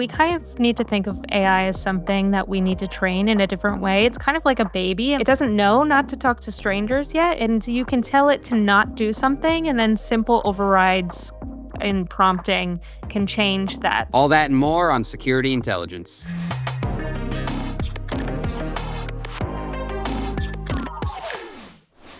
We kind of need to think of AI as something that we need to train in a different way. It's kind of like a baby. It doesn't know not to talk to strangers yet, and you can tell it to not do something, and then simple overrides in prompting can change that. All that and more on Security Intelligence.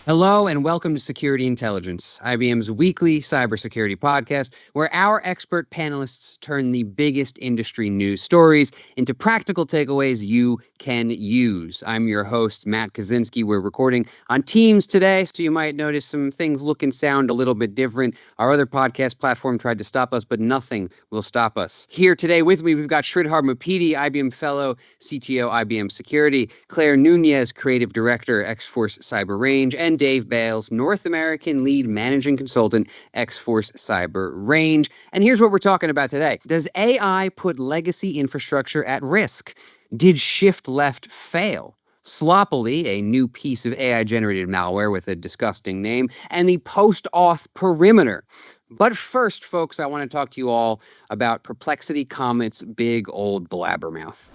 Hello and welcome to Security Intelligence, IBM's weekly cybersecurity podcast, where our expert panelists turn the biggest industry news stories into practical takeaways you can use. I'm your host, Matt Kaczynski. We're recording on Teams today, so you might notice some things look and sound a little bit different. Our other podcast platform tried to stop us, but nothing will stop us. Here today with me, we've got Sridhar Muppidi, IBM Fellow, CTO, IBM Security, Claire Nuñez, Creative Director, X-Force Cyber Range, and Dave Bales, North American Lead Managing Consultant, X-Force Cyber Range. And here's what we're talking about today. Does AI put legacy infrastructure at risk? Did Shift Left fail? Sloppily, a new piece of AI-generated malware with a disgusting name, and the post-auth perimeter. But first, folks, I want to talk to you all about Perplexity Comet's big old blabbermouth.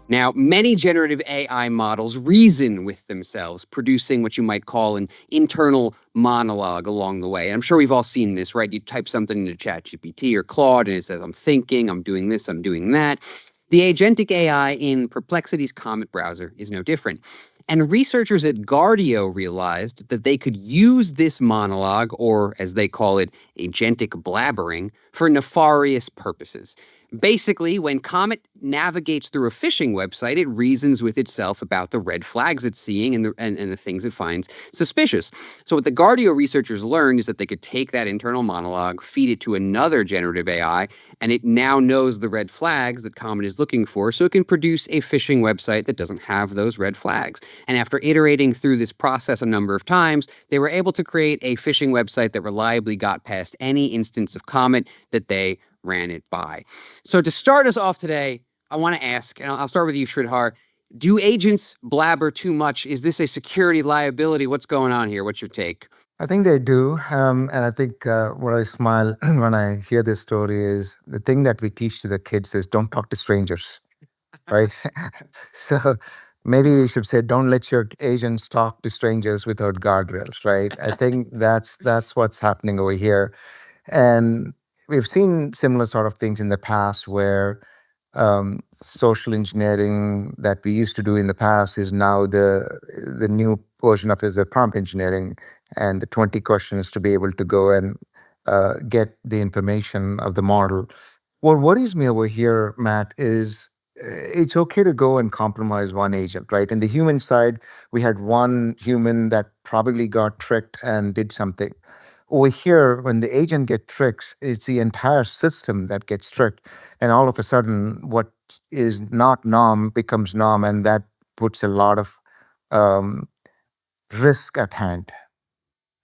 Now, many generative AI models reason with themselves, producing what you might call an internal monologue along the way. And I'm sure we've all seen this, right? You type something into ChatGPT or Claude, and it says, I'm thinking, I'm doing this, I'm doing that. The agentic AI in Perplexity's Comet browser is no different. And researchers at Guardio realized that they could use this monologue, or as they call it, agentic blabbering, for nefarious purposes. Basically, when Comet navigates through a phishing website, it reasons with itself about the red flags it's seeing and the things it finds suspicious. So what the Guardio researchers learned is that they could take that internal monologue, feed it to another generative AI, and it now knows the red flags that Comet is looking for, so it can produce a phishing website that doesn't have those red flags. And after iterating through this process a number of times, they were able to create a phishing website that reliably got past any instance of Comet that they ran it by. So to start us off today, I want to ask, and I'll start with you, Sridhar, do agents blabber too much? Is this a security liability? What's going on here? What's your take? I think they do. And I think what I smile when I hear this story is the thing that we teach to the kids is don't talk to strangers, right? So maybe we should say, don't let your agents talk to strangers without guardrails, right? I think that's what's happening over here. And we've seen similar sort of things in the past where social engineering that we used to do in the past is now the new version of it is the prompt engineering, and the 20 questions to be able to go and get the information of the model. What worries me over here, Matt, is it's okay to go and compromise one agent, right? In the human side, we had one human that probably got tricked and did something. Over here, when the agent gets tricked, it's the entire system that gets tricked. And all of a sudden, what is not norm becomes norm, and that puts a lot of risk at hand.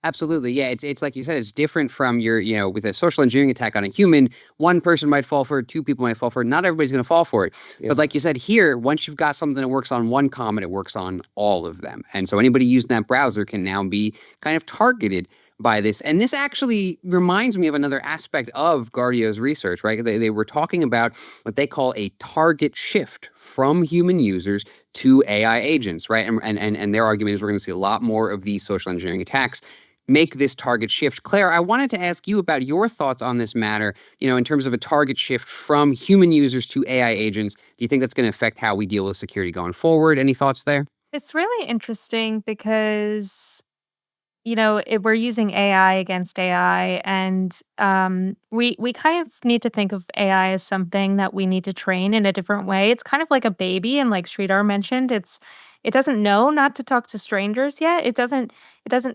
Absolutely. Yeah, it's like you said, it's different from your, with a social engineering attack on a human, one person might fall for it, two people might fall for it. Not everybody's going to fall for it. Yeah. But like you said here, once you've got something that works on one Comet, it works on all of them. And so anybody using that browser can now be kind of targeted by this. And this actually reminds me of another aspect of Guardio's research, right? They were talking about what they call a target shift from human users to AI agents, right? And their argument is we're going to see a lot more of these social engineering attacks make this target shift. Claire, I wanted to ask you about your thoughts on this matter, in terms of a target shift from human users to AI agents. Do you think that's going to affect how we deal with security going forward? Any thoughts there? It's really interesting because we're using AI against AI, and we kind of need to think of AI as something that we need to train in a different way. It's kind of like a baby, and like Sridhar mentioned, it doesn't know not to talk to strangers yet. It doesn't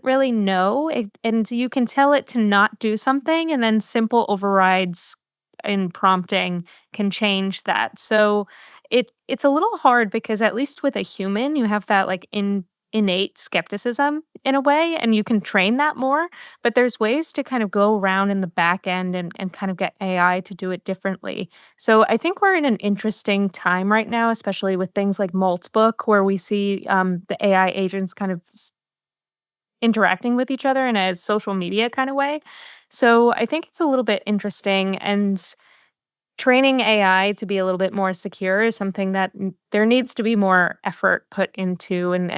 really know, and you can tell it to not do something, and then simple overrides in prompting can change that. So it's a little hard because at least with a human, you have that like innate skepticism in a way, and you can train that more, but there's ways to kind of go around in the back end and kind of get AI to do it differently. So I think we're in an interesting time right now, especially with things like Maltbook, where we see the AI agents kind of interacting with each other in a social media kind of way. So I think it's a little bit interesting, and training AI to be a little bit more secure is something that there needs to be more effort put into, and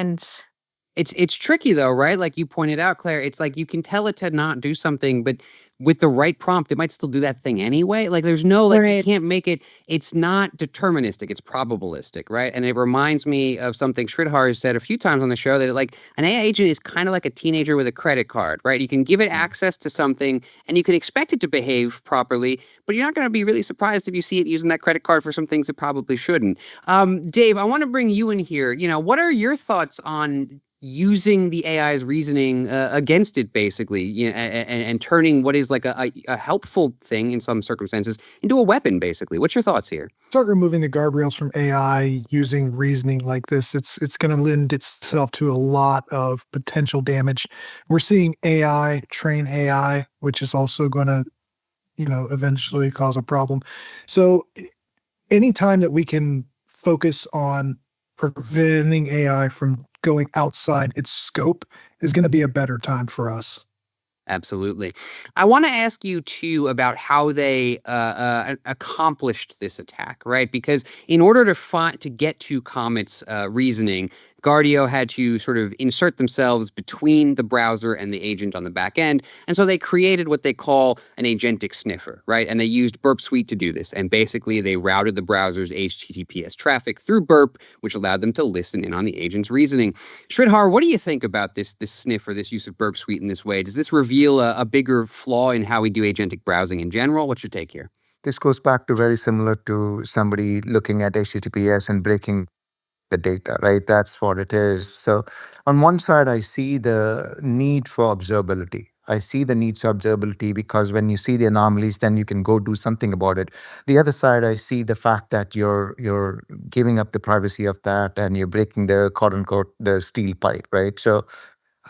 It's tricky though, right? Like you pointed out, Claire, it's like you can tell it to not do something, but with the right prompt, it might still do that thing anyway. Like there's no like you right. can't make it. It's not deterministic. It's probabilistic, right? And it reminds me of something Sridhar has said a few times on the show that like an AI agent is kind of like a teenager with a credit card, right? You can give it access to something and you can expect it to behave properly, but you're not going to be really surprised if you see it using that credit card for some things it probably shouldn't. Dave, I want to bring you in here. What are your thoughts on using the AI's reasoning against it, basically, and turning what is like a helpful thing in some circumstances into a weapon, basically? What's your thoughts here? Start removing the guardrails from AI using reasoning like this, it's going to lend itself to a lot of potential damage. We're seeing AI train AI, which is also going to, eventually cause a problem. So anytime that we can focus on preventing AI from going outside its scope is going to be a better time for us. Absolutely. I want to ask you too about how they accomplished this attack, right? Because in order to get to Comet's reasoning, Guardio had to sort of insert themselves between the browser and the agent on the back end. And so they created what they call an agentic sniffer, right? And they used Burp Suite to do this. And basically they routed the browser's HTTPS traffic through Burp, which allowed them to listen in on the agent's reasoning. Sridhar, what do you think about this sniffer, this use of Burp Suite in this way? Does this reveal a bigger flaw in how we do agentic browsing in general? What's your take here? This goes back to very similar to somebody looking at HTTPS and breaking the data, right? That's what it is. So on one side, I see the need for observability. I see the need for observability because when you see the anomalies, then you can go do something about it. The other side, I see the fact that you're giving up the privacy of that and you're breaking the quote unquote the steel pipe, right? So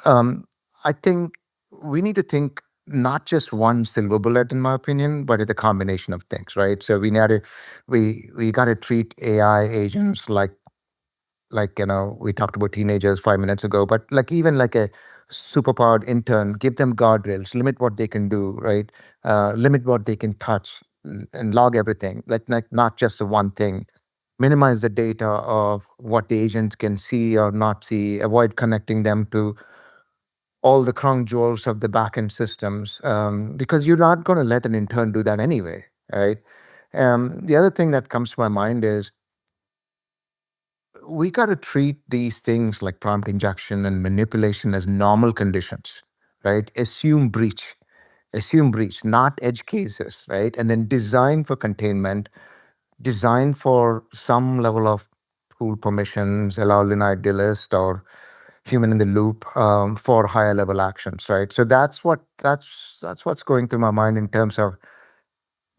I think we need to think not just one silver bullet, in my opinion, but it's a combination of things, right? So we got to treat AI agents like we talked about teenagers 5 minutes ago, but like even like a superpowered intern, give them guardrails, limit what they can do, right? Limit what they can touch and log everything, like not just the one thing. Minimize the data of what the agents can see or not see. Avoid connecting them to all the crown jewels of the backend systems, because you're not going to let an intern do that anyway, right? The other thing that comes to my mind is we got to treat these things like prompt injection and manipulation as normal conditions, right? Assume breach, not edge cases, right? And then design for containment, design for some level of tool permissions, allow denied delist or human in the loop for higher level actions, right? So that's what's going through my mind in terms of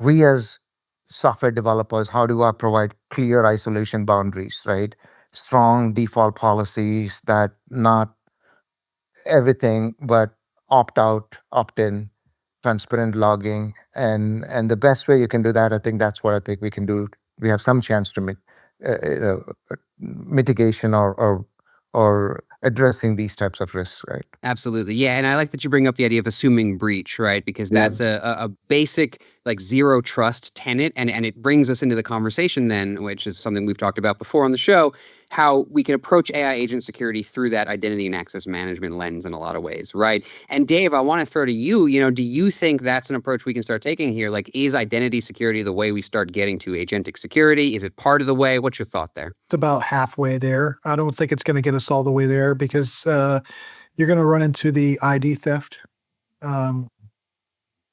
we as software developers, how do I provide clear isolation boundaries, right? Strong default policies that not everything, but opt out, opt in, transparent logging, and the best way you can do that, I think that's what I think we can do. We have some chance to mitigation or addressing these types of risks, right? Absolutely. Yeah. And I like that you bring up the idea of assuming breach, right? Because that's a basic like zero trust tenet. And it brings us into the conversation then, which is something we've talked about before on the show, how we can approach AI agent security through that identity and access management lens in a lot of ways, right? And Dave, I want to throw to you, do you think that's an approach we can start taking here? Like, is identity security the way we start getting to agentic security? Is it part of the way? What's your thought there? It's about halfway there. I don't think it's going to get us all the way there because you're going to run into the ID theft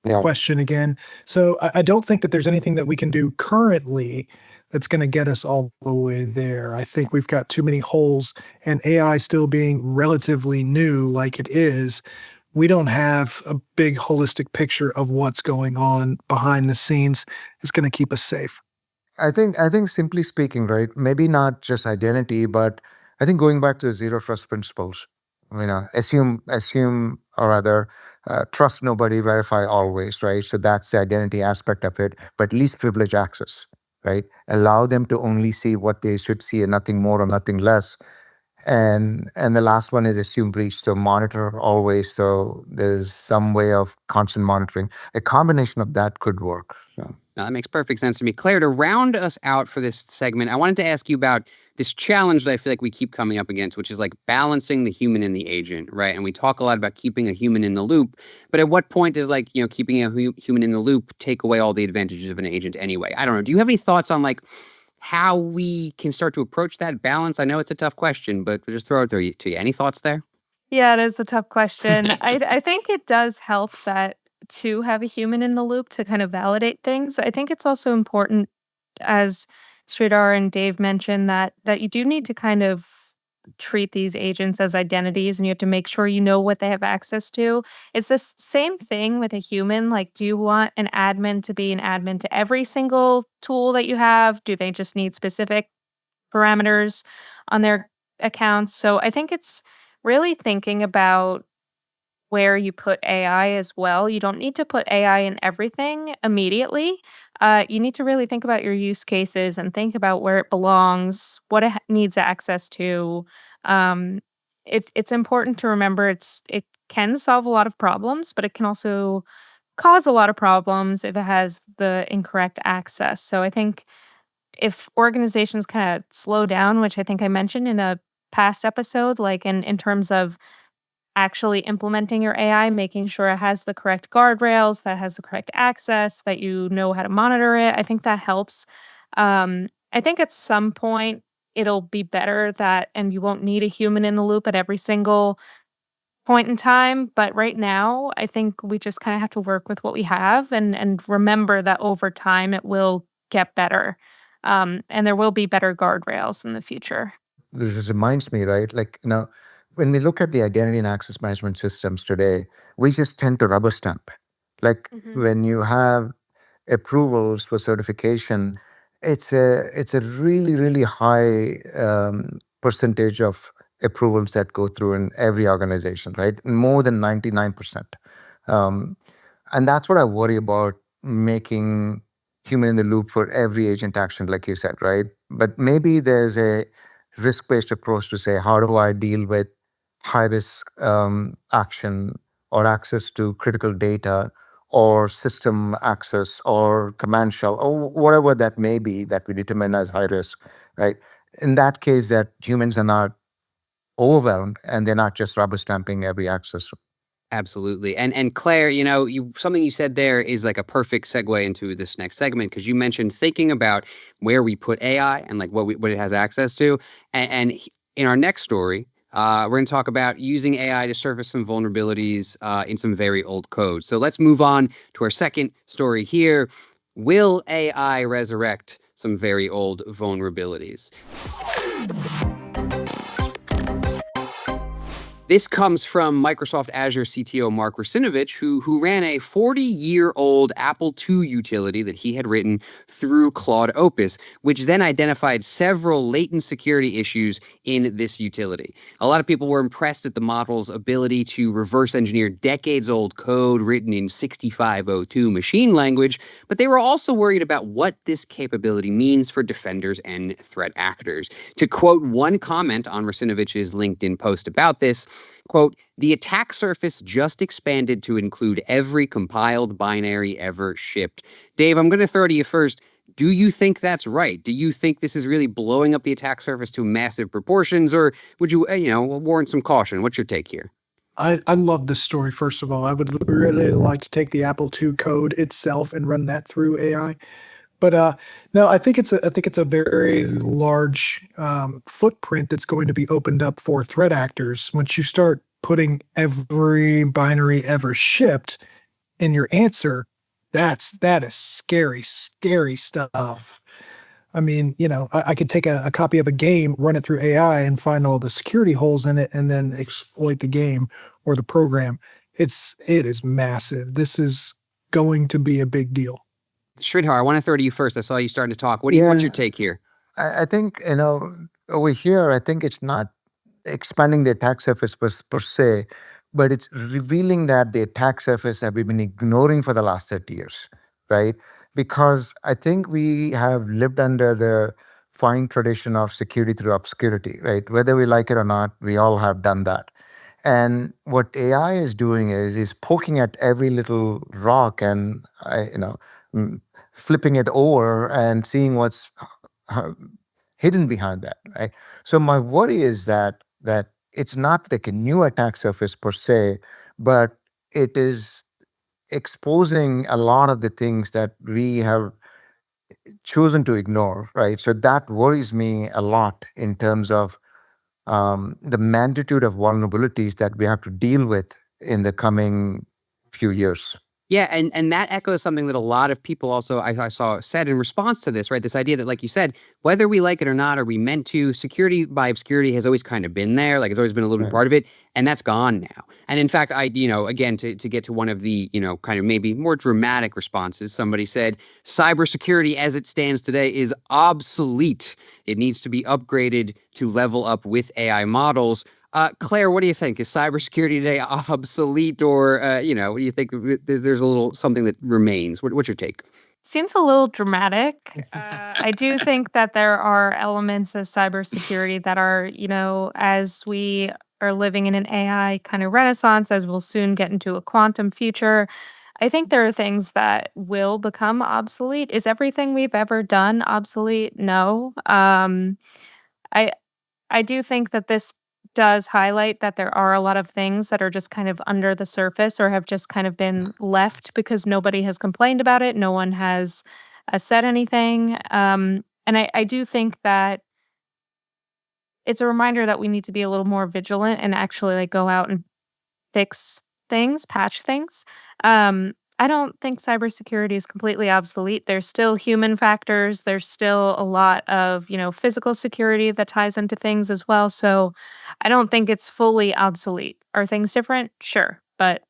question again. So I don't think that there's anything that we can do currently that's going to get us all the way there. I think we've got too many holes, and AI still being relatively new like it is, we don't have a big holistic picture of what's going on behind the scenes. It's going to keep us safe. I think simply speaking, right? Maybe not just identity, but I think going back to the zero trust principles. Assume or rather, trust nobody, verify always, right? So that's the identity aspect of it. But least privilege access, right? Allow them to only see what they should see and nothing more or nothing less. And the last one is assume breach. So monitor always. So there's some way of constant monitoring. A combination of that could work. So. Now, that makes perfect sense to me. Claire, to round us out for this segment, I wanted to ask you about this challenge that I feel like we keep coming up against, which is like balancing the human and the agent, right? And we talk a lot about keeping a human in the loop, but at what point does like, keeping a human in the loop take away all the advantages of an agent anyway? I don't know. Do you have any thoughts on like how we can start to approach that balance? I know it's a tough question, but we'll just throw it to you. Any thoughts there? Yeah, it is a tough question. I think it does help that to have a human in the loop to kind of validate things. I think it's also important, as Sridhar and Dave mentioned, that you do need to kind of treat these agents as identities, and you have to make sure you know what they have access to. It's the same thing with a human. Like, do you want an admin to be an admin to every single tool that you have? Do they just need specific parameters on their accounts? So I think it's really thinking about where you put AI as well. You don't need to put AI in everything immediately. You need to really think about your use cases and think about where it belongs, what it needs access to. Um, it's important to remember it can solve a lot of problems, but it can also cause a lot of problems if it has the incorrect access. So I think if organizations kind of slow down, which I think I mentioned in a past episode, like in terms of actually implementing your AI, making sure it has the correct guardrails, that has the correct access, that you know how to monitor it. I think that helps. I think at some point it'll be better that, and you won't need a human in the loop at every single point in time. But right now, I think we just kind of have to work with what we have and remember that over time it will get better. And there will be better guardrails in the future. This reminds me, right? Like, when we look at the identity and access management systems today, we just tend to rubber stamp. Like when you have approvals for certification, it's a really, really high percentage of approvals that go through in every organization, right? More than 99%. Um, and that's what I worry about, making human in the loop for every agent action, like you said, right? But maybe there's a risk-based approach to say, how do I deal with high-risk action or access to critical data or system access or command shell or whatever that may be that we determine as high risk, right? In that case, that humans are not overwhelmed and they're not just rubber stamping every access. Absolutely. And Claire, something you said there is like a perfect segue into this next segment, because you mentioned thinking about where we put AI and like what it has access to. And in our next story, we're going to talk about using AI to surface some vulnerabilities in some very old code. So let's move on to our second story here. Will AI resurrect some very old vulnerabilities? This comes from Microsoft Azure CTO Mark Russinovich, who ran a 40-year-old Apple II utility that he had written through Claude Opus, which then identified several latent security issues in this utility. A lot of people were impressed at the model's ability to reverse engineer decades-old code written in 6502 machine language, but they were also worried about what this capability means for defenders and threat actors. To quote one comment on Russinovich's LinkedIn post about this, quote, "The attack surface just expanded to include every compiled binary ever shipped." Dave, I'm going to throw to you first. Do you think that's right? Do you think this is really blowing up the attack surface to massive proportions, or would you, warrant some caution? What's your take here? I love this story, first of all. I would really like to take the Apple II code itself and run that through AI. But no, I think it's a very large footprint that's going to be opened up for threat actors once you start putting every binary ever shipped in your answer. That is scary, scary stuff. I mean, I could take a copy of a game, run it through AI, and find all the security holes in it, and then exploit the game or the program. It is massive. This is going to be a big deal. Sridhar, I want to throw to you first. I saw you starting to talk. What's your take here? I think, over here, I think it's not expanding the attack surface per se, but it's revealing that the attack surface have we been ignoring for the last 30 years, right? Because I think we have lived under the fine tradition of security through obscurity, right? Whether we like it or not, we all have done that. And what AI is doing is poking at every little rock and mm, flipping it over and seeing what's uh, hidden behind that, right? So my worry is that it's not like a new attack surface per se, but it is exposing a lot of the things that we have chosen to ignore, right? So that worries me a lot in terms of the magnitude of vulnerabilities that we have to deal with in the coming few years. Yeah, and that echoes something that a lot of people also I saw said in response to this, right? This idea that, like you said, whether we like it or not, are we meant to, security by obscurity has always kind of been there, like it's always been a little bit Right. part of it, and that's gone now. And in fact, again, to get to one of the, kind of maybe more dramatic responses, somebody said, cybersecurity as it stands today is obsolete. It needs to be upgraded to level up with AI models. Claire, what do you think? Is cybersecurity today obsolete, or what do you think? There's a little something that remains. What's your take? Seems a little dramatic. I do think that there are elements of cybersecurity that are, as we are living in an AI kind of renaissance, as we'll soon get into a quantum future, I think there are things that will become obsolete. Is everything we've ever done obsolete? No. I I do think that this does highlight that there are a lot of things that are just kind of under the surface or have just kind of been left because nobody has complained about it. No one has said anything. And I do think that it's a reminder that we need to be a little more vigilant and actually like go out and fix things, patch things. I don't think cybersecurity is completely obsolete. There's still human factors. There's still a lot of, physical security that ties into things as well. So I don't think it's fully obsolete. Are things different? Sure. But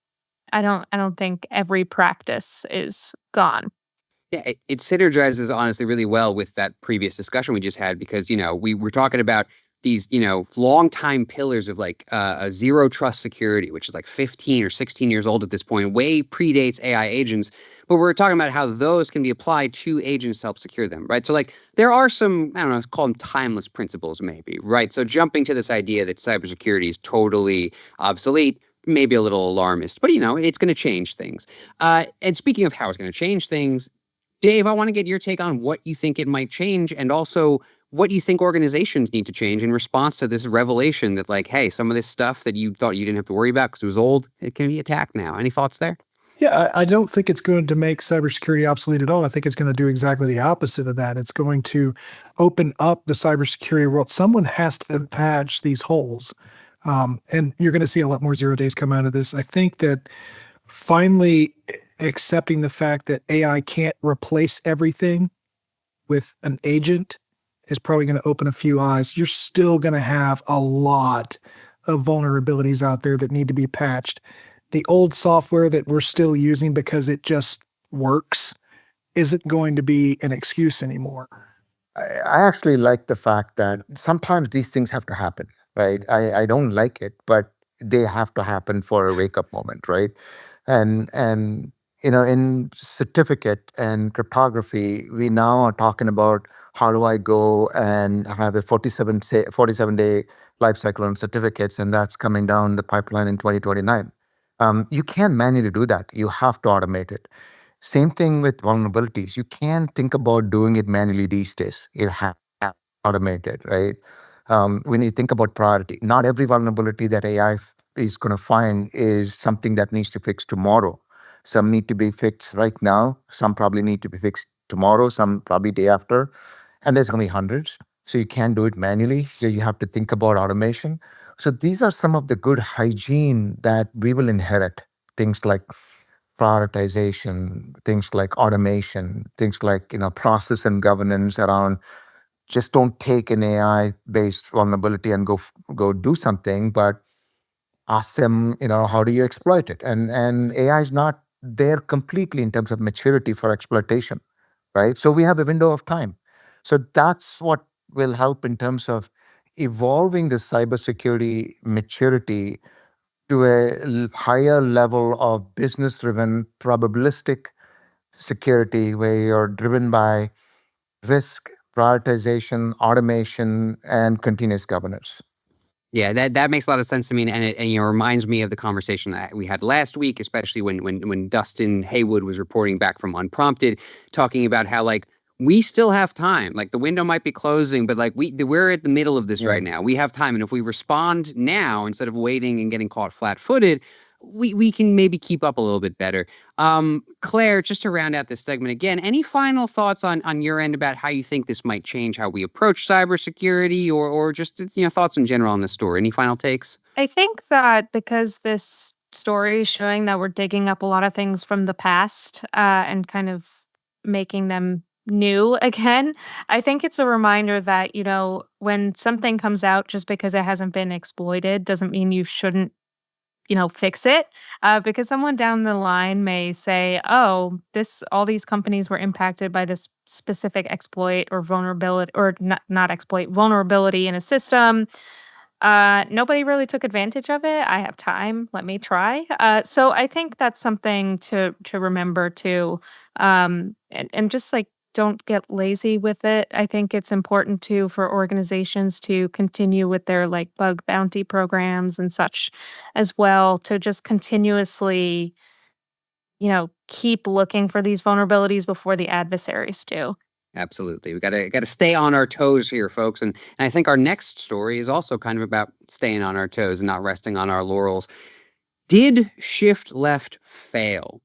I don't think every practice is gone. Yeah, it synergizes honestly really well with that previous discussion we just had because, we were talking about these, long time pillars of like a zero trust security, which is like 15 or 16 years old at this point, way predates AI agents. But we're talking about how those can be applied to agents to help secure them, right? So like there are some, I don't know, call them timeless principles maybe, right? So jumping to this idea that cybersecurity is totally obsolete, maybe a little alarmist, but it's going to change things. And speaking of how it's going to change things, Dave, I want to get your take on what you think it might change and also what you think organizations need to change in response to this revelation that, like, hey, some of this stuff that you thought you didn't have to worry about because it was old, it can be attacked now. Any thoughts there? Yeah, I don't think it's going to make cybersecurity obsolete at all. I think it's going to do exactly the opposite of that. It's going to open up the cybersecurity world. Someone has to patch these holes. And you're going to see a lot more 0 days come out of this. I think that finally accepting the fact that AI can't replace everything with an agent is probably going to open a few eyes. You're still going to have a lot of vulnerabilities out there that need to be patched. The old software that we're still using because it just works isn't going to be an excuse anymore. I actually like the fact that sometimes these things have to happen, right? I don't like it, but they have to happen for a wake up moment, right? And in certificate and cryptography, we now are talking about how do I go and have a 47-day life cycle on certificates, and that's coming down the pipeline in 2029. You can't manually do that. You have to automate it. Same thing with vulnerabilities. You can't think about doing it manually these days. You have to automate it, right? When you think about priority, not every vulnerability that AI is going to find is something that needs to fix tomorrow. Some need to be fixed right now. Some probably need to be fixed tomorrow. Some probably day after. And there's going to be hundreds. So you can't do it manually. So you have to think about automation. So these are some of the good hygiene that we will inherit. Things like prioritization, things like automation, things like process and governance around just don't take an AI based vulnerability and go do something, but ask them, how do you exploit it? And AI is not there completely in terms of maturity for exploitation, right? So we have a window of time. So that's what will help in terms of evolving the cybersecurity maturity to a higher level of business driven probabilistic security where you're driven by risk, prioritization, automation, and continuous governance. Yeah, that makes a lot of sense to me, and it reminds me of the conversation that we had last week, especially when Dustin Haywood was reporting back from Unprompted, talking about how like we still have time. Like the window might be closing, but like we're at the middle of this right now. We have time, and if we respond now instead of waiting and getting caught flat-footed, we can maybe keep up a little bit better. Claire, just to round out this segment again, any final thoughts on your end about how you think this might change how we approach cybersecurity, or just thoughts in general on this story? Any final takes? I think that because this story is showing that we're digging up a lot of things from the past and kind of making them new again, I think it's a reminder that, when something comes out just because it hasn't been exploited doesn't mean you shouldn't fix it, because someone down the line may say, "Oh, all these companies were impacted by this specific exploit or vulnerability, or not exploit, vulnerability in a system. Nobody really took advantage of it. I have time. Let me try." So I think that's something to remember too, and just like don't get lazy with it. I think it's important too for organizations to continue with their like bug bounty programs and such as well, to just continuously, keep looking for these vulnerabilities before the adversaries do. Absolutely. We gotta stay on our toes here, folks. And I think our next story is also kind of about staying on our toes and not resting on our laurels. Did shift left fail?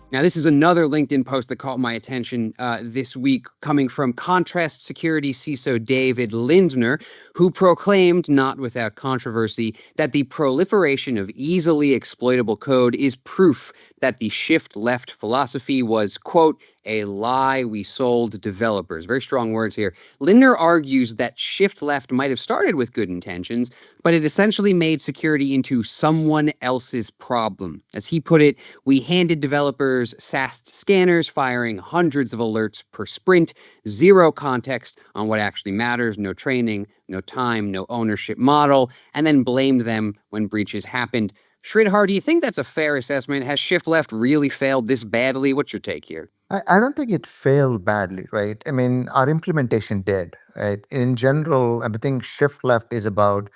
Now, this is another LinkedIn post that caught my attention this week, coming from Contrast Security CISO David Lindner, who proclaimed, not without controversy, that the proliferation of easily exploitable code is proof that the shift left philosophy was, quote, a lie we sold developers. Very strong words here. Lindner argues that shift left might have started with good intentions, but it essentially made security into someone else's problem. As he put it, we handed developers SAST scanners firing hundreds of alerts per sprint, zero context on what actually matters, no training, no time, no ownership model, and then blamed them when breaches happened. Sridhar, do you think that's a fair assessment? Has shift left really failed this badly? What's your take here? I don't think it failed badly, right? I mean, our implementation did, right? In general, I think shift left is about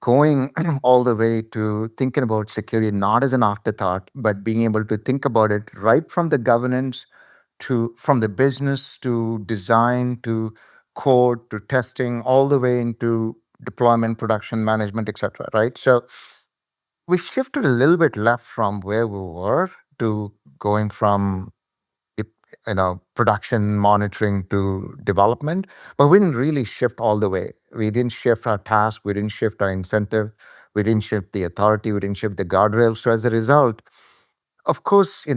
going all the way to thinking about security not as an afterthought, but being able to think about it right from the governance to from the business to design to code to testing, all the way into deployment, production, management, etc. Right? So we shifted a little bit left from where we were to going from production monitoring to development, but we didn't really shift all the way. We didn't shift our task, we didn't shift our incentive, we didn't shift the authority, we didn't shift the guardrail. So as a result, of course,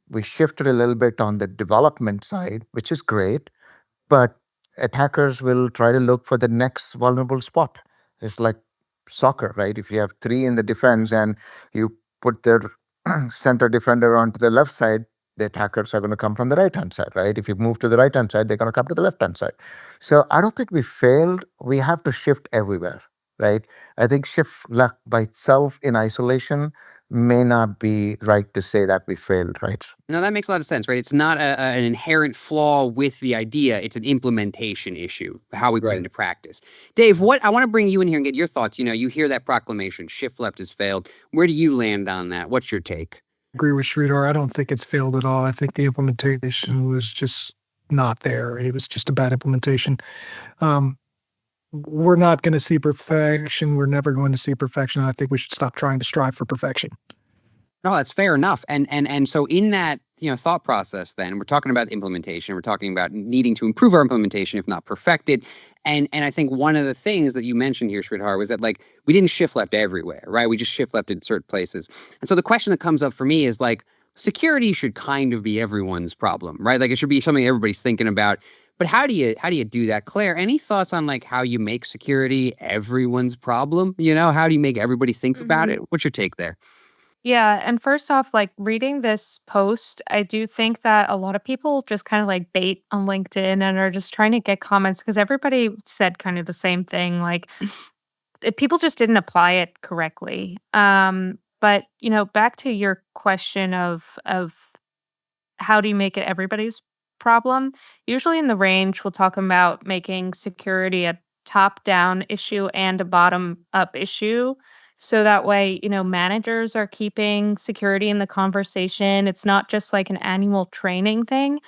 we shifted a little bit on the development side, which is great, but attackers will try to look for the next vulnerable spot. It's like soccer, right? If you have three in the defense and you put their center defender onto the left side, the attackers are going to come from the right hand side, right? If you move to the right hand side, they're going to come to the left hand side. So I don't think we failed. We have to shift everywhere, right? I think shift left by itself in isolation may not be right to say that we failed, right? No, that makes a lot of sense, right? It's not an inherent flaw with the idea. It's an implementation issue, how we put it into practice. Dave, I want to bring you in here and get your thoughts. You hear that proclamation, shift left has failed. Where do you land on that? What's your take? Agree with Sridhar. I don't think it's failed at all. I think the implementation was just not there. It was just a bad implementation. We're not going to see perfection. We're never going to see perfection. I think we should stop trying to strive for perfection. No, that's fair enough. And so in that thought process, then we're talking about implementation. We're talking about needing to improve our implementation, if not perfect it. And I think one of the things that you mentioned here, Sridhar, was that like we didn't shift left everywhere, right? We just shift left in certain places. And so the question that comes up for me is like, security should kind of be everyone's problem, right? Like it should be something everybody's thinking about. But how do you do that? Claire, any thoughts on like how you make security everyone's problem? How do you make everybody think about it? What's your take there? Yeah, and first off, like reading this post, I do think that a lot of people just kind of like bait on LinkedIn and are just trying to get comments because everybody said kind of the same thing. Like people just didn't apply it correctly. But back to your question of how do you make it everybody's problem? Usually in the range, we'll talk about making security a top-down issue and a bottom-up issue. So that way, managers are keeping security in the conversation. It's not just like an annual training thing.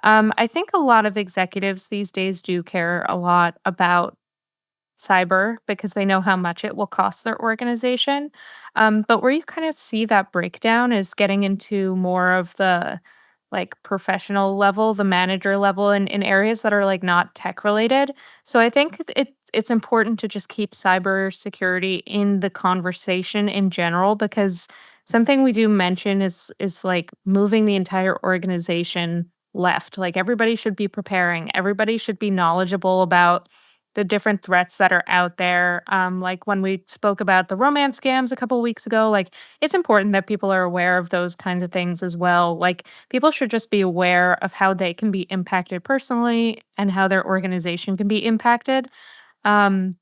I think a lot of executives these days do care a lot about cyber because they know how much it will cost their organization. But where you kind of see that breakdown is getting into more of the like professional level, the manager level, and in areas that are like not tech related. So I think it's important to just keep cyber security in the conversation in general because something we do mention is like moving the entire organization left. Like everybody should be preparing, everybody should be knowledgeable about the different threats that are out there. Like when we spoke about the romance scams a couple weeks ago, like it's important that people are aware of those kinds of things as well. Like people should just be aware of how they can be impacted personally and how their organization can be impacted. Um,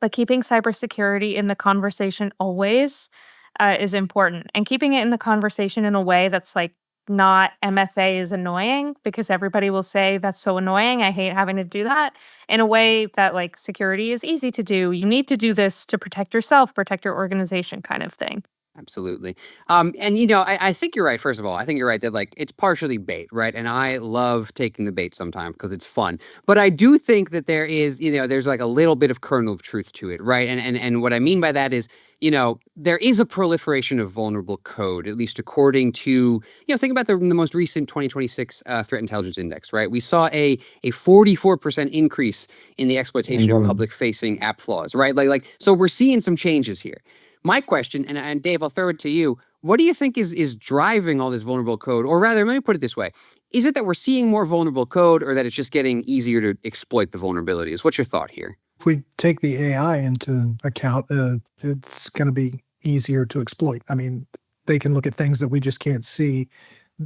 but keeping cybersecurity in the conversation always is important, and keeping it in the conversation in a way that's like not MFA is annoying because everybody will say that's so annoying. I hate having to do that in a way that like security is easy to do. You need to do this to protect yourself, protect your organization kind of thing. Absolutely. And I think you're right. First of all, I think you're right that like it's partially bait, right? And I love taking the bait sometimes because it's fun. But I do think that there is, there's like a little bit of kernel of truth to it, right? And what I mean by that is, there is a proliferation of vulnerable code, at least according to, think about the most recent 2026 Threat Intelligence Index, right? We saw a 44% increase in the exploitation of public-facing app flaws, right? So we're seeing some changes here. My question, and Dave, I'll throw it to you. What do you think is driving all this vulnerable code? Or rather, let me put it this way. Is it that we're seeing more vulnerable code or that it's just getting easier to exploit the vulnerabilities? What's your thought here? If we take the AI into account, it's going to be easier to exploit. I mean, they can look at things that we just can't see.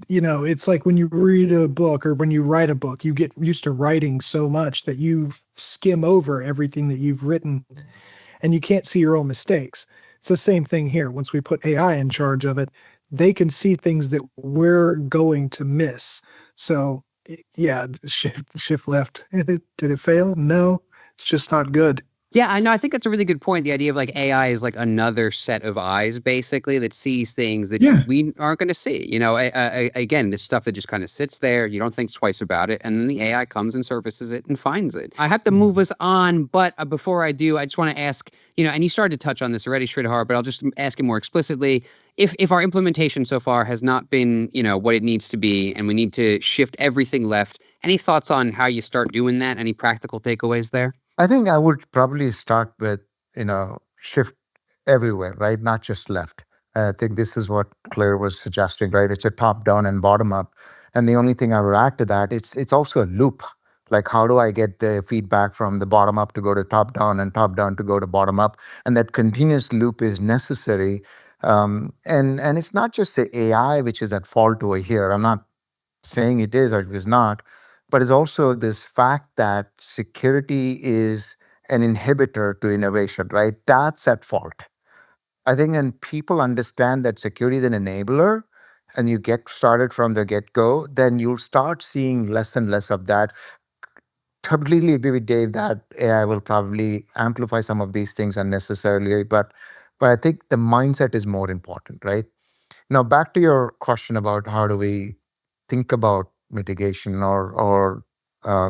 It's like when you read a book or when you write a book, you get used to writing so much that you skim over everything that you've written and you can't see your own mistakes. It's the same thing here. Once we put AI in charge of it, they can see things that we're going to miss. So yeah, shift left. Did it fail? No, it's just not good. Yeah, I know. I think that's a really good point. The idea of like AI is like another set of eyes, basically, that sees things that we aren't going to see. Again, this stuff that just kind of sits there. You don't think twice about it. And then the AI comes and surfaces it and finds it. I have to move us on. But before I do, I just want to ask, and you started to touch on this already, Sridhar, but I'll just ask it more explicitly. If our implementation so far has not been, what it needs to be, and we need to shift everything left, any thoughts on how you start doing that? Any practical takeaways there? I think I would probably start with, shift everywhere, right? Not just left. I think this is what Claire was suggesting, right? It's a top down and bottom up. And the only thing I would add to that, it's also a loop. Like, how do I get the feedback from the bottom up to go to top down and top down to go to bottom up? And that continuous loop is necessary. And it's not just the AI which is at fault over here. I'm not saying it is or it is not, but it's also this fact that security is an inhibitor to innovation, right? That's at fault. I think when people understand that security is an enabler and you get started from the get-go, then you'll start seeing less and less of that. Completely agree with Dave that AI will probably amplify some of these things unnecessarily, but I think the mindset is more important, right? Now, back to your question about how do we think about mitigation, or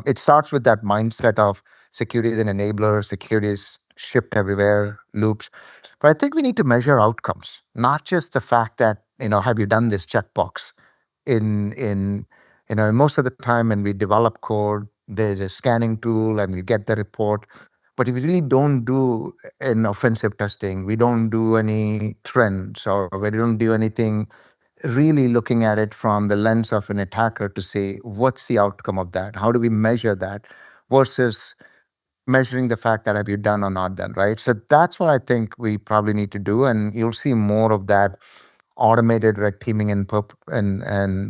it starts with that mindset of security is an enabler, security is shipped everywhere, loops. But I think we need to measure outcomes, not just the fact that, have you done this checkbox? In most of the time when we develop code, there's a scanning tool and we get the report. But if we really don't do an offensive testing, we don't do any trends, or we don't do anything really looking at it from the lens of an attacker to say, what's the outcome of that? How do we measure that versus measuring the fact that have you done or not done, right? So that's what I think we probably need to do. And you'll see more of that automated red teaming and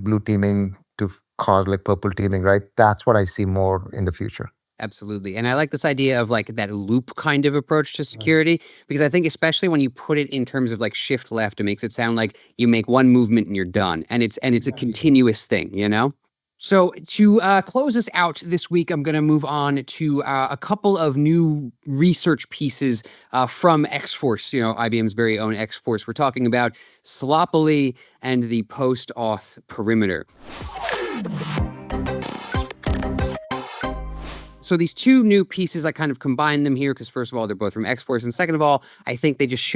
blue teaming to cause like purple teaming, right? That's what I see more in the future. Absolutely. And I like this idea of like that loop kind of approach to security, because I think especially when you put it in terms of like shift left, it makes it sound like you make one movement and you're done. And it's a continuous thing, you know? So to close us out this week, I'm going to move on to a couple of new research pieces from X-Force, IBM's very own X-Force. We're talking about sloppily and the post-auth perimeter. So these two new pieces, I kind of combined them here because first of all, they're both from X-Force, and second of all, I think they just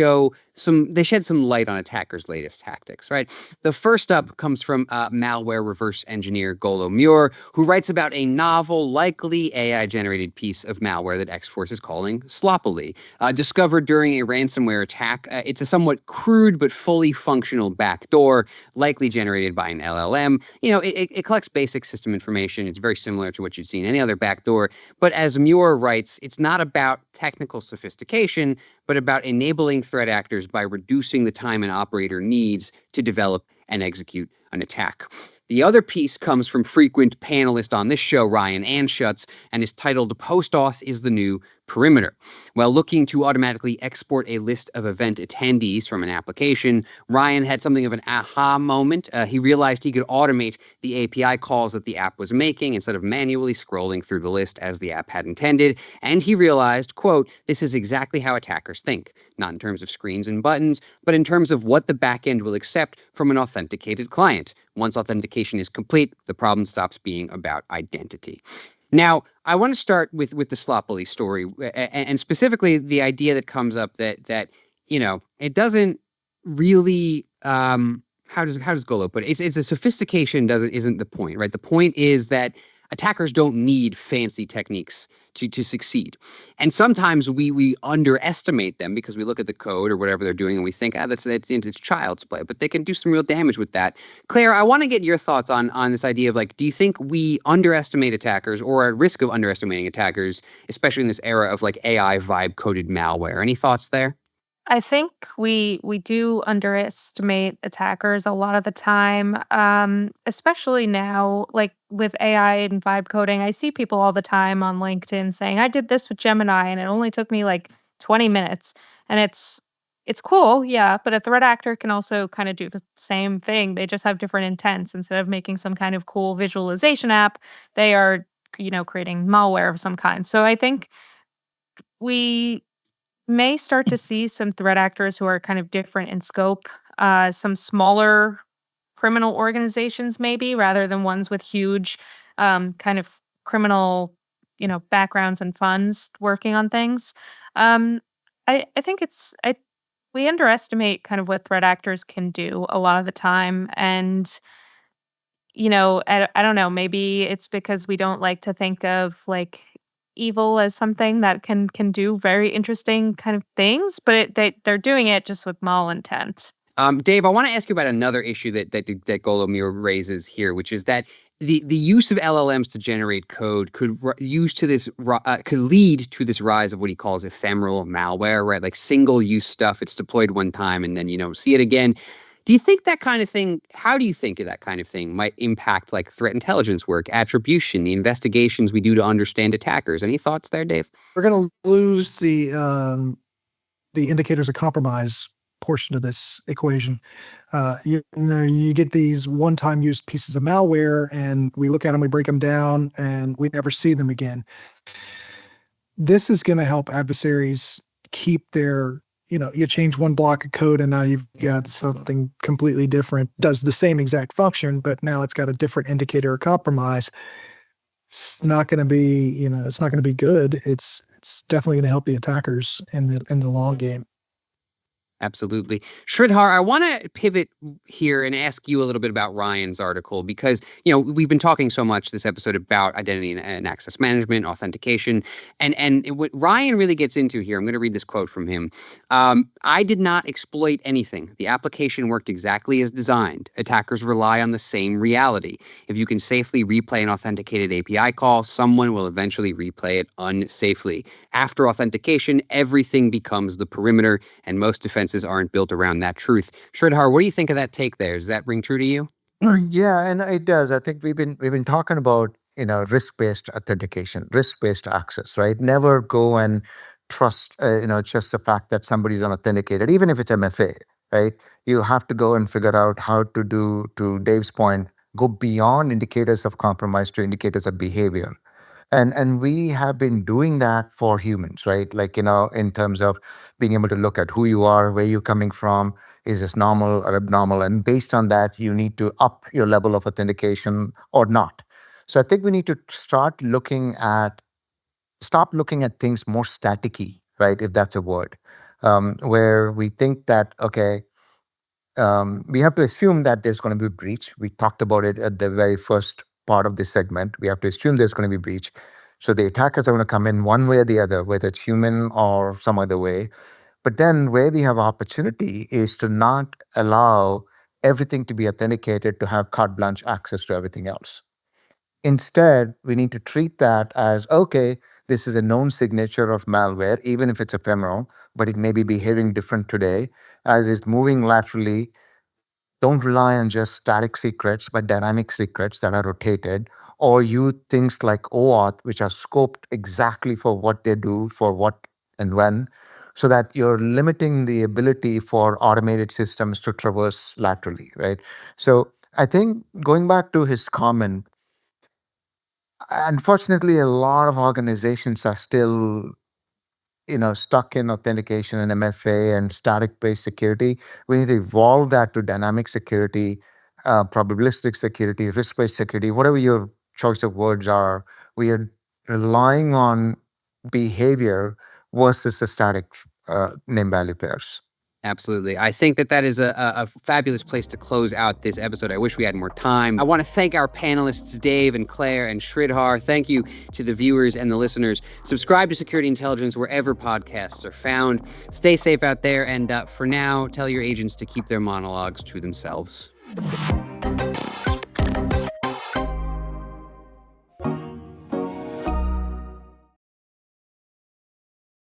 they shed some light on attackers' latest tactics, right? The first up comes from malware reverse engineer Golo Muir, who writes about a novel, likely AI-generated piece of malware that X-Force is calling sloppily. Discovered during a ransomware attack, it's a somewhat crude but fully functional backdoor, likely generated by an LLM. It collects basic system information. It's very similar to what you'd see in any other backdoor. But as Muir writes, it's not about technical sophistication, but about enabling threat actors by reducing the time an operator needs to develop and execute an attack. The other piece comes from frequent panelist on this show, Ryan Anschutz, and is titled Post-auth is the New Perimeter. While looking to automatically export a list of event attendees from an application, Ryan had something of an aha moment. He realized he could automate the API calls that the app was making instead of manually scrolling through the list as the app had intended. And he realized, quote, this is exactly how attackers think, not in terms of screens and buttons, but in terms of what the backend will accept from an authenticated client. Once authentication is complete, the problem stops being about identity. Now, I want to start with the sloppily story, and specifically the idea that comes up that it doesn't really how does Golo put it? It's a sophistication isn't the point, right? The point is that attackers don't need fancy techniques to succeed. And sometimes we underestimate them because we look at the code or whatever they're doing and we think, it's child's play, but they can do some real damage with that. Claire, I want to get your thoughts on this idea of do you think we underestimate attackers or are at risk of underestimating attackers, especially in this era of AI vibe coded malware? Any thoughts there? I think we do underestimate attackers a lot of the time, especially now, like with AI and vibe coding. I see people all the time on LinkedIn saying, "I did this with Gemini, and it only took me like 20 minutes." And it's cool, yeah. But a threat actor can also kind of do the same thing. They just have different intents. Instead of making some kind of cool visualization app, they are creating malware of some kind. So I think we may start to see some threat actors who are kind of different in scope, some smaller criminal organizations maybe, rather than ones with huge kind of criminal, backgrounds and funds working on things. Um, I think we underestimate kind of what threat actors can do a lot of the time, and I don't know, maybe it's because we don't like to think of evil as something that can do very interesting kind of things, but they're doing it just with malintent. Dave, I want to ask you about another issue that Golo Muir raises here, which is that the use of LLMs to generate code could lead to this rise of what he calls ephemeral malware, right? Like single use stuff. It's deployed one time and then you don't see it again. Do you think that kind of thing, how do you think that kind of thing might impact threat intelligence work, attribution, the investigations we do to understand attackers? Any thoughts there, Dave? We're going to lose the indicators of compromise portion of this equation. You get these one-time use pieces of malware and we look at them, we break them down, and we never see them again. This is going to help adversaries keep their you change one block of code and now you've got something completely different, does the same exact function, but now it's got a different indicator of compromise. It's not going to be, it's not going to be good. It's definitely going to help the attackers in the long game. Absolutely. Sridhar, I want to pivot here and ask you a little bit about Ryan's article because, we've been talking so much this episode about identity and access management, authentication, and what Ryan really gets into here, I'm going to read this quote from him. I did not exploit anything. The application worked exactly as designed. Attackers rely on the same reality. If you can safely replay an authenticated API call, someone will eventually replay it unsafely. After authentication, everything becomes the perimeter, and most defenses aren't built around that truth. Sridhar, what do you think of that take there? Does that ring true to you? Yeah, and it does. I think we've been talking about risk-based authentication, risk-based access, right? Never go and trust, just the fact that somebody's unauthenticated, even if it's MFA, right? You have to go and figure out how to do, to Dave's point, go beyond indicators of compromise to indicators of behavior. And we have been doing that for humans, right? Like, in terms of being able to look at who you are, where you're coming from, is this normal or abnormal? And based on that, you need to up your level of authentication or not. So I think we need to stop looking at things more staticky, right? If that's a word, where we think that, okay, we have to assume that there's going to be a breach. We talked about it at the very first part of this segment. We have to assume there's going to be breach. So the attackers are going to come in one way or the other, whether it's human or some other way. But then where we have opportunity is to not allow everything to be authenticated, to have carte blanche access to everything else. Instead, we need to treat that as, okay, this is a known signature of malware, even if it's ephemeral, but it may be behaving different today. As it's moving laterally, don't rely on just static secrets, but dynamic secrets that are rotated, or use things like OAuth, which are scoped exactly for what they do, for what and when, so that you're limiting the ability for automated systems to traverse laterally, right? So I think going back to his comment, unfortunately, a lot of organizations are still stuck in authentication and MFA and static-based security. We need to evolve that to dynamic security, probabilistic security, risk-based security, whatever your choice of words are. We are relying on behavior versus the static name value pairs. Absolutely. I think that is a fabulous place to close out this episode. I wish we had more time. I want to thank our panelists, Dave and Claire and Sridhar. Thank you to the viewers and the listeners. Subscribe to Security Intelligence wherever podcasts are found. Stay safe out there. And for now, tell your agents to keep their monologues to themselves.